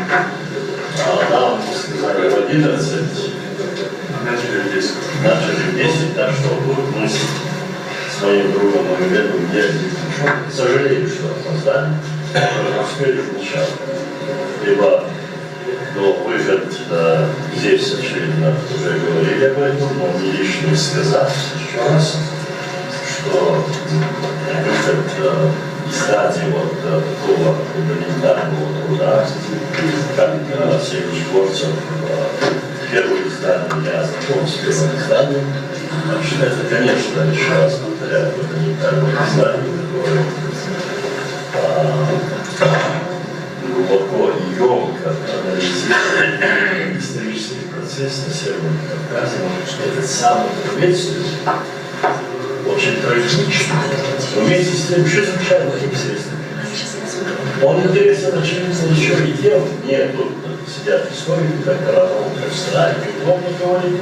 А нам сказали в 11, Начали в 10. начали в 10, так что вот мы с моим другом Магомедом сожалеем, что опоздали, но успели сначала. Либо выход здесь, очевидно, уже говорили об этом, но не лишне сказать еще раз, что выход из стадии вот такого фундаментального труда, как Сергей первое издание, я знаком с первым изданием, это, конечно, еще раз повторяю, фундаментальное издание, которое глубоко и емко анализирует исторический процесс на Северном Кавказе, этот самый ответственный, очень трагичный, но вместе с тем чрезвычайно интересный. Он интересен, очевидно, еще и тем, не тут сидят историки, как Коронов, как Страйк, и он говорит,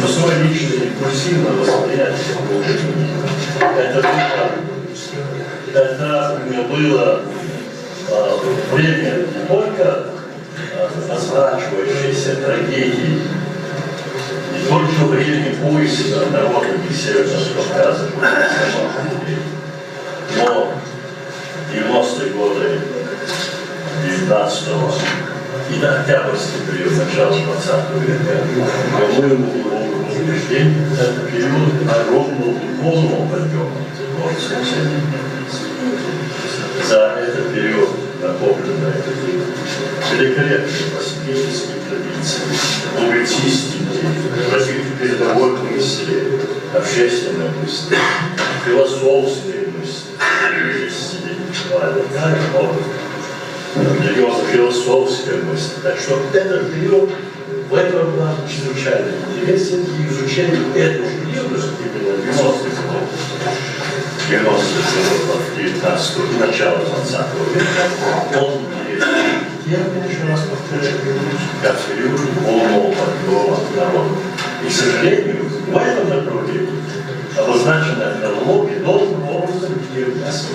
но свой личный импульсивное восприятие положения. Это было время не только разворачивающейся трагедии, не только времени поиска народами Северного Кавказа, но 90-е годы 19-го и до октябрьский период начала 20 века, по моему убеждению, это период огромного духовного подъема горцев. За этот период накоплены великолепные просветительские традиции, публицистики, развитие передовой мысли, общественной мысли, философской мысли. Философская мысль. Так что этот период в этом плане чрезвычайно интересен, и изучение этого периода, именно 90-х годов, 19 и начала 20 века, он интересен тем, еще раз повторяю, как период полного подъема народа. И, к сожалению, в этом направлении обозначенная хронология должным образом являться.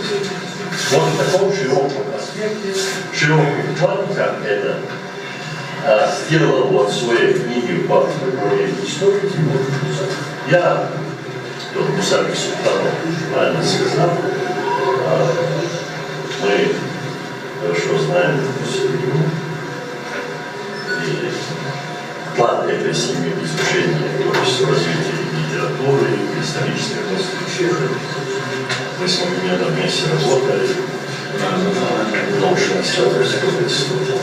Вот в таком широком аспекте, широком плане, как это сделала вот в своей книге по истории. Я, тут Мусафир Султанов правильно сказал, мы хорошо знаем эту семью, и вклад этой семьи в изучение, то есть развитие литературы, исторической мысли. Мы с Магомедом вместе работали в научно-исследовательском институте.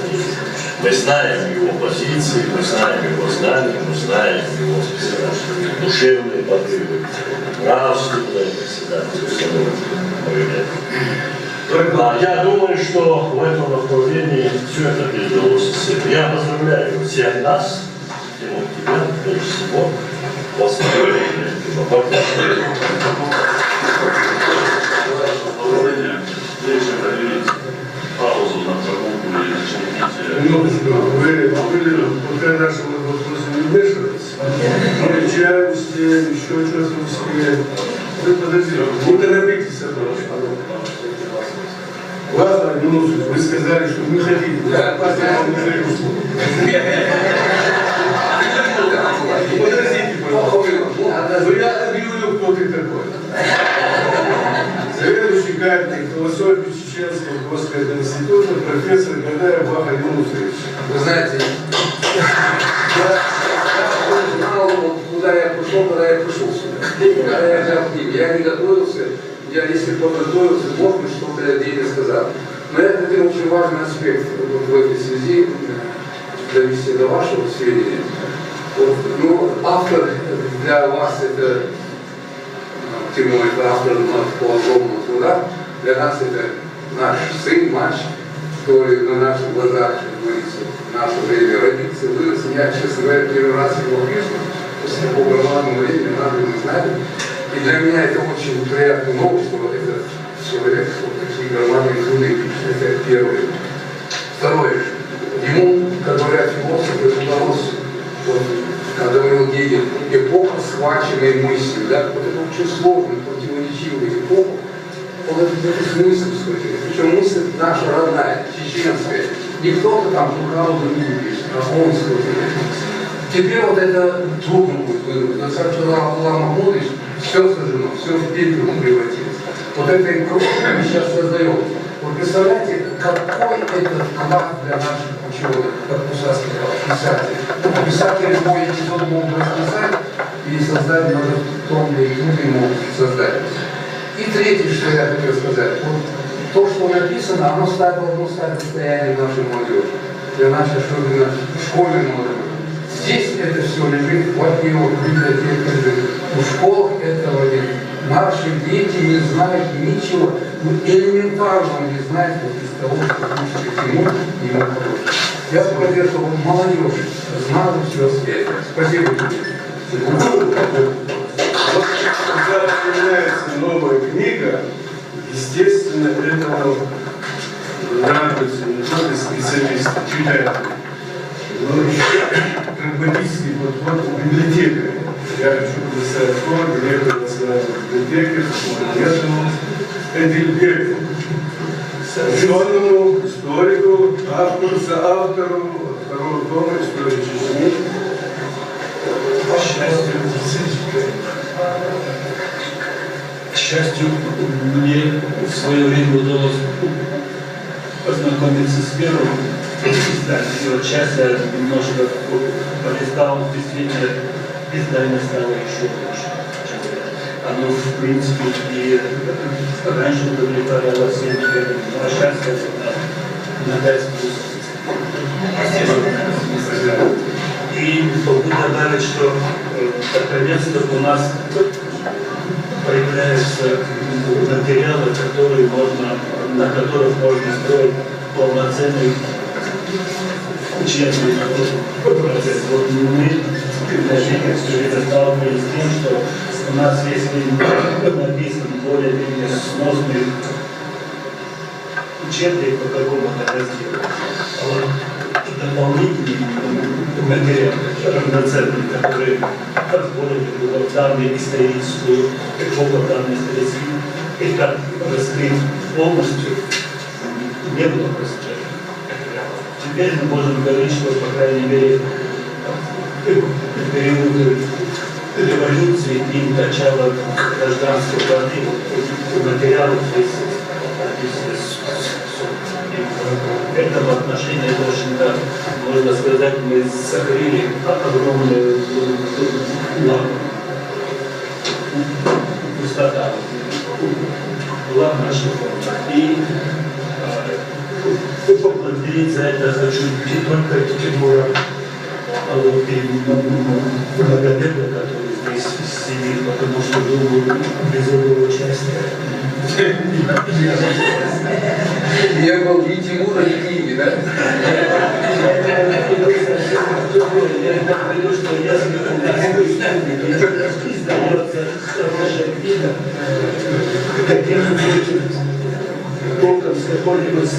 Мы знаем его позиции, мы знаем его знания, мы знаем его душевные порывы, нравственные Я думаю, что в этом направлении все это передалось. Я поздравляю всех нас, Тимур, тебя, прежде всего, паузу на прогулку или начните. Вы пока нашим вопросом не вмешивались, включаемся, еще что-то в себе. Вы подождите, не торопитесь от вас. Ладно, минуту, вы сказали, что не хотите. Да, подождите, пожалуйста. Я объявлю, кто ты такой. Заведующий кафедрой философии Чеченского Госпитального института профессор Гадаев Вахар Юнусович. Вы знаете, я знал, куда я пришел, когда я пришел сюда. Когда я взял книги, я не готовился. Я, если подготовился, может быть, что-то я отдельно сказал. Но это очень важный аспект вот в этой связи довести до вашего сведения. Вот, ну, автор для вас это Тимур, это автор по огромному труда. Для нас это наш сын, мальчик, который на наших глазах, как говорится, в наше время родился, вырос. Я, честно говоря, первый раз его вижу. После такого громадного времени, надо не знать. И для меня это очень приятная новость, что этот человек, вот такие громадные труды пишет. Это первое. Второе. Ему, как говорят философы, удалось, вот, как говорил Гегель, эпоха, схваченной мыслью, да, вот это очень сложная, противоречивая эпоха, он это смысл схватил. Причем мысль наша родная, чеченская, Не кто-то там украл другую песню, а он сказал. Теперь вот это трудно будет выдумать. Вот как вчера Аллах Махмудович, все сожжено, все в пепел превратилось. Вот этой кровью мы сейчас создаем. Вы представляете, какой это вклад для наших ученых, как Муса сказал, писателей. Писатели любой эпизод могут расписать и создать многотомные книги могут создать. И третье, что я хотел сказать. Вот то, что написано, оно ставит в одно состояние нашей молодежи. Для нашей, особенно школьной молодежи. Здесь это все лежит в архивах, в библиотеках, в школах этого нет. Наши дети не знают ничего, элементарно не знают вот из того, что учится ему и ему хорошо. Я хотел, чтобы молодежь знала все о свете. Спасибо тебе. Вот когда появляется новая книга, естественно, это радуется не только специалисты, читатели, но еще прагматический подход к библиотекам. Я хочу представить слово директора национальной библиотеки Эдильбеку, ученому, историку, соавтору второго тома истории Чечни. К счастью, мне в свое время удалось познакомиться с первым изданием. И вот сейчас я немножко полистал, действительно, издание стало еще лучше. Оно, в принципе, и раньше удовлетворяло всем требованиям, а сейчас на 5 плюс. И могу добавить, что наконец-то у нас появляются материалы, на которых можно строить полноценный учебный процесс. Вот мы сталкивались с тем, что у нас, если написан более-менее сносный учебник по какому-то разделу, а вот дополнительный материал, равноценный, который разборит данные историческую, эпоху данной историческую, и как раскрыть полностью, не было просто. Теперь мы можем говорить, что, по крайней мере, период революции и начала гражданской войны материалов здесь в этом отношении, в общем-то, можно сказать, мы сокрыли огромную пустота была в нашей форме. И поблагодарить за это хочу не только Тимура, а вот и Магомеда, который здесь сидит, потому что думаю, без его участия. Я был ни Тимура, ни книги, да? Я говорю, что если у нас издается хорошая книга, каким-нибудь боком с какой-нибудь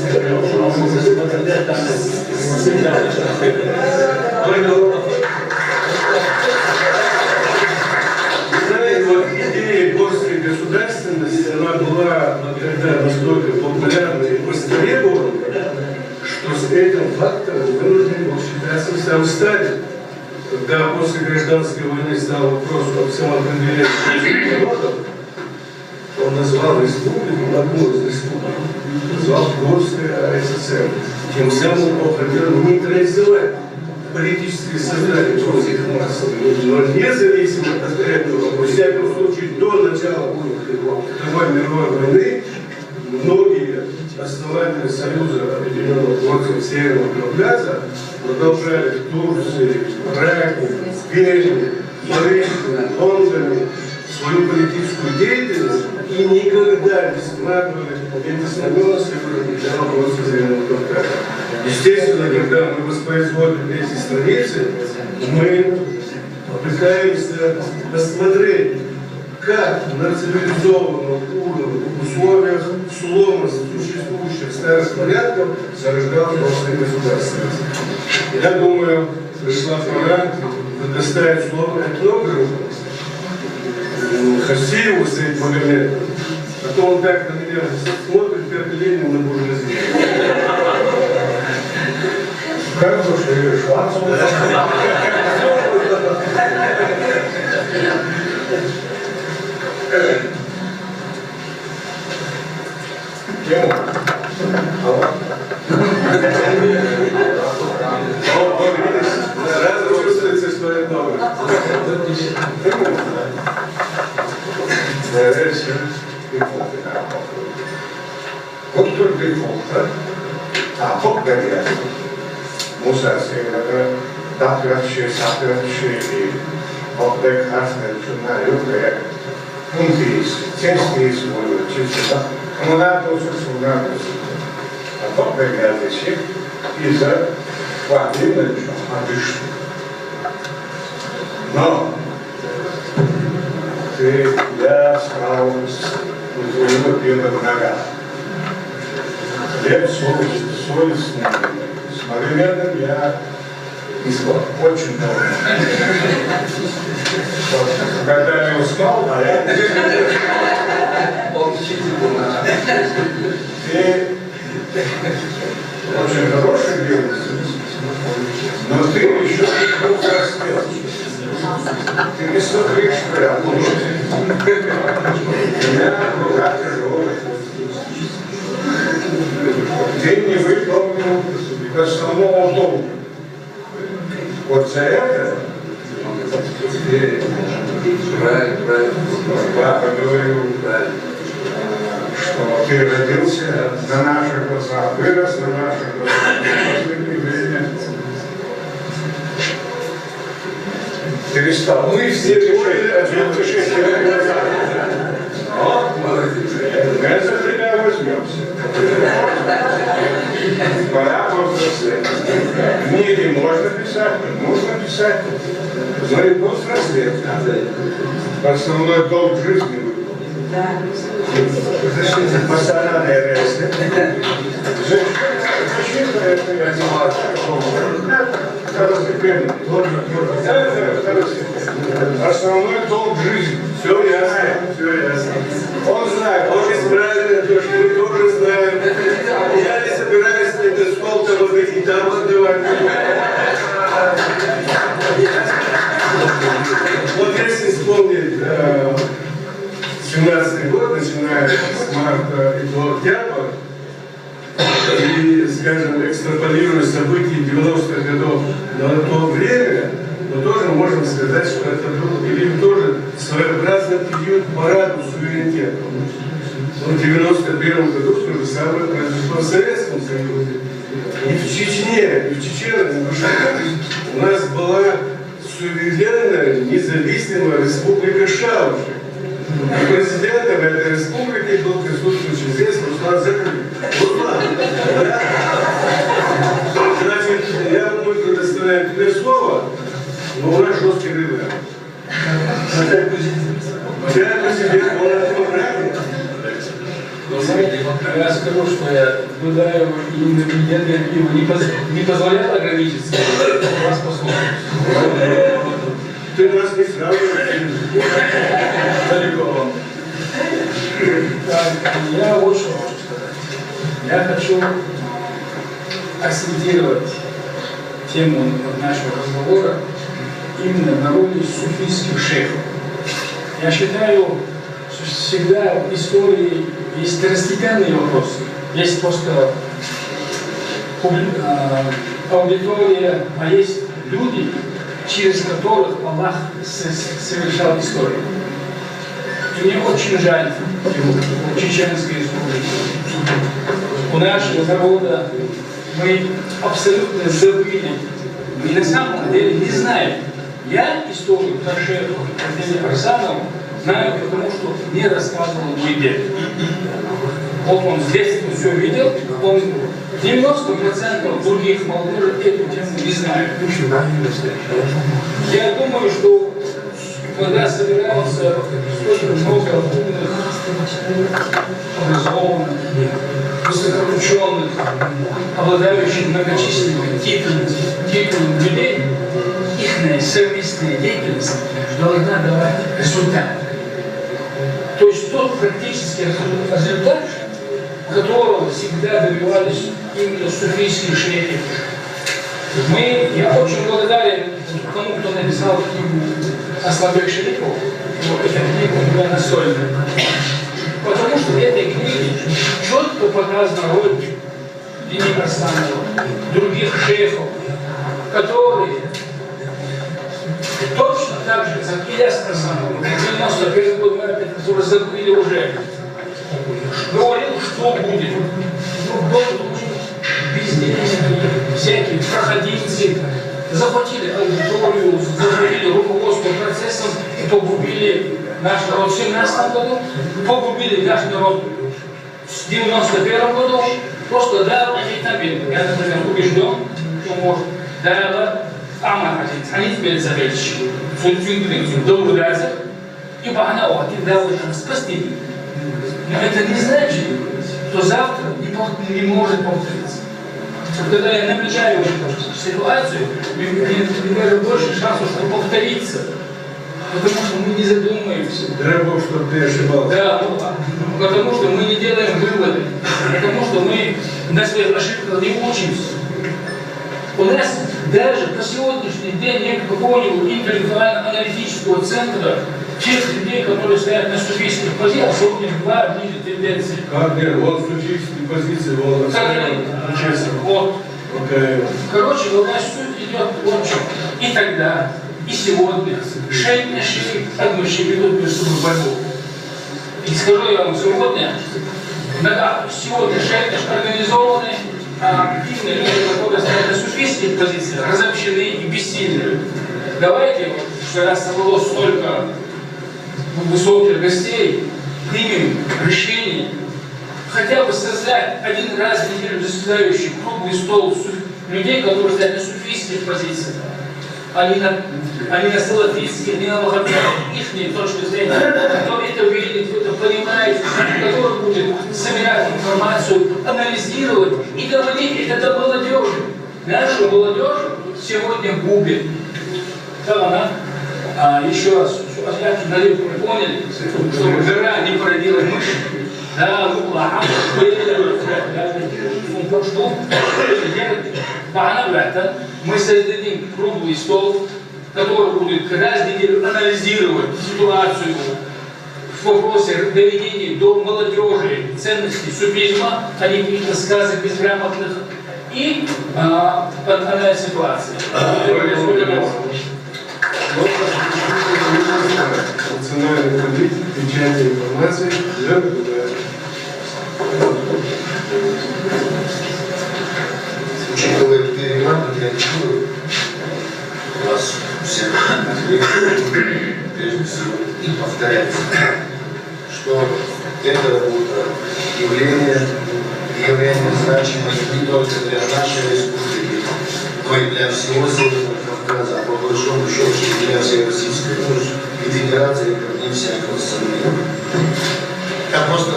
Магомед там всегда. Знаете, вот идея горской государственности, она была тогда настолько популярна и востребована, что с этим фактором вынужден был считаться сам Сталин. Когда после гражданской войны стал вопрос о самоопределении народов, он назвал республику, одну из республик, назвал Горская АССР. Тем самым он хотел нейтрализовать политические создания против масс. Но независимо от этого, во всяком случае, до начала Второй мировой войны, многие основатели Союза Объединенных Горцев Северного Кавказа продолжали в Турции, Праге, Вене, Париже, Лондоне свою политическую деятельность и никогда не складывали эти знамена Северного Горцев Северного Кавказа. Естественно, когда мы воспроизводим эти страницы, мы пытаемся посмотреть, как на цивилизованном уровне, в условиях слома существующих старых порядков зарождалась русская государственность. Я думаю, пришла пора предоставить слово этнографу Хасееву Саид Магомеду, а то он так на меня смотрит, как Ленин на буржуазию. Хороший шанс. Тему. Вот видишь, сразу чувствуется, что это новое. Вот только и фото, а фото горят. Мусорские, датвячие, сатвячие, и вот так харсные, чудная, любая. Функции, тесные свой, чисто, коммунатус, сунатус. А фото горят еще из-за квартиры, обычно. Но я сказал, у него первая нога. Хлеб совестный, современным я очень доволен. Когда я устал, а я... Ты очень хороший делаешь, но ты еще не взрослел. Ты не смотришь, что я лучше. У меня рука тяжелая. Ты не выполнил основного долга. Вот за это папа говорил, что ты родился на наших глазах, вырос на наших глазах. В последнее время перестал. Мы все решили глаза. Вот, мы за тебя возьмемся. Пора повзрослеть. Книги можно писать, нужно писать, но и повзрослеть надо. Основной долг жизни выполнить. Постоянная реакция. Защита это я не могу. Второстепенный. Основной долг жизни. Все ясно, все ясно. Он знает, Он исправил то, что мы тоже знаем. Я не собираюсь этот стол положить и там отдавать. Вот если вспомнить 17-й год, начиная с марта и до октября, и, скажем, экстраполируя события 90-х годов на то время, мы тоже можем сказать, что это был период тоже своеобразный период параду суверенитета. В 91 году то же самое произошло в Советском Союзе. И в Чечне, и в Чечне у нас была суверенная, независимая республика Шауши. И президентом этой республики был присутствующий здесь Руслан Закрыв. Руслан, да? Значит, мы предоставляем тебе слово, но у нас жесткий рынок. Взять на себе, он от демократии. Я скажу, что я наблюдаю именно президента, не позволял ограничиться. Вас послушать. Ты нас не сравниваешь. Далеко. Я вот что хочу сказать. Я хочу акцентировать тему нашего разговора именно на роли суфийских шейхов. Я считаю, что всегда в истории есть второстепенные вопросы. Есть просто аудитория, а есть люди, через которых Аллах совершал историю. И мне очень жаль Чеченской республики. У нашего народа мы абсолютно забыли, мы на самом деле не знаем. Я историю про шейха Арсанова знаю, потому что мне рассказывал мой дед. Вот он с детства все видел, он 90% других молодежи эту тему не знают. Я думаю, что когда собираются столько много умных, образованных, высокоученых, обладающих многочисленными титулами людей, их совместная деятельность должна давать результат. То есть тот практический результат, которого всегда добивались именно суфийские шейхи. Я очень благодарен тому, кто написал книгу «Асланбек Шарипов». Эта книга у меня настольная. Потому что в этой книге четко показана роль Дини Арсланова, других шейхов, которые точно так же, как Ильяс Арсланов, в 91 году, который забыли уже, говорил, что будет. Бездельники, всякие проходимцы захватили аудиторию, захватили руководство процессом и погубили наш народ в 17 году, погубили наш народ в 91 году. Просто да, они там бедны. Я, например, убежден, что может. Да, они теперь заведчики. Добраться. И погнал, а ты дал это спасти. Но это не значит, что завтра не может повториться. Когда я наблюдаю эту ситуацию, мне даже больше шансов, что повторится. Потому что мы не задумаемся. Дай Бог, чтобы ты ошибался. Да, потому что мы не делаем выводы. Потому что мы на своих ошибках не учимся. У нас даже по сегодняшний день нет какого-нибудь интеллектуально-аналитического центра тех людей, которые стоят на суфийских позициях, сегодня два вида тенденции. Как нет, вот суфийские позиции, вот участие. Вот. Okay. Короче говоря, суть идет вот что. И тогда, и сегодня, шейх на шейх, однущие ведут между собой борьбу. И скажу я вам сегодня, сегодня шейх организованный, активные люди, которые стоят на суфийских позициях, разобщены и бессильны. Давайте, что раз собралось столько высоких гостей, примем решение хотя бы создать один раз в неделю заседающий круглый стол людей, которые стоят на суфийских позициях, а не на салафистских, не на ваххабитских, их точки зрения, кто это видит, кто это понимает, который будет собирать информацию, анализировать и говорить это молодежи. Нашу молодежь сегодня губит. Там она, еще раз, азиаты налево поняли, чтобы жира не породила мышь. Да, мы создадим круглый стол, который будет раз в неделю анализировать ситуацию в вопросе доведения до молодежи ценностей суфизма, а не каких-то сказок безграмотных, и анализ ситуации. Национальной политики, печати информации, Учитывая переманку, я чую вас всех, прежде всего, и повторяется, что это работа явление значимое не только для нашей республики, но и для всего Северного Кавказа, а по большому счету для всей Российской Федерации, как не всякого сомнения. Я просто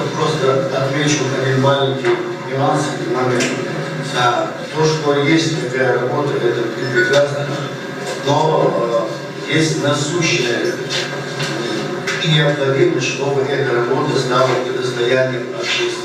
отмечу один маленький нюанс и момент. То, что есть такая работа, это прекрасно, но есть насущная и необходимость, чтобы эта работа стала достоянием общественности.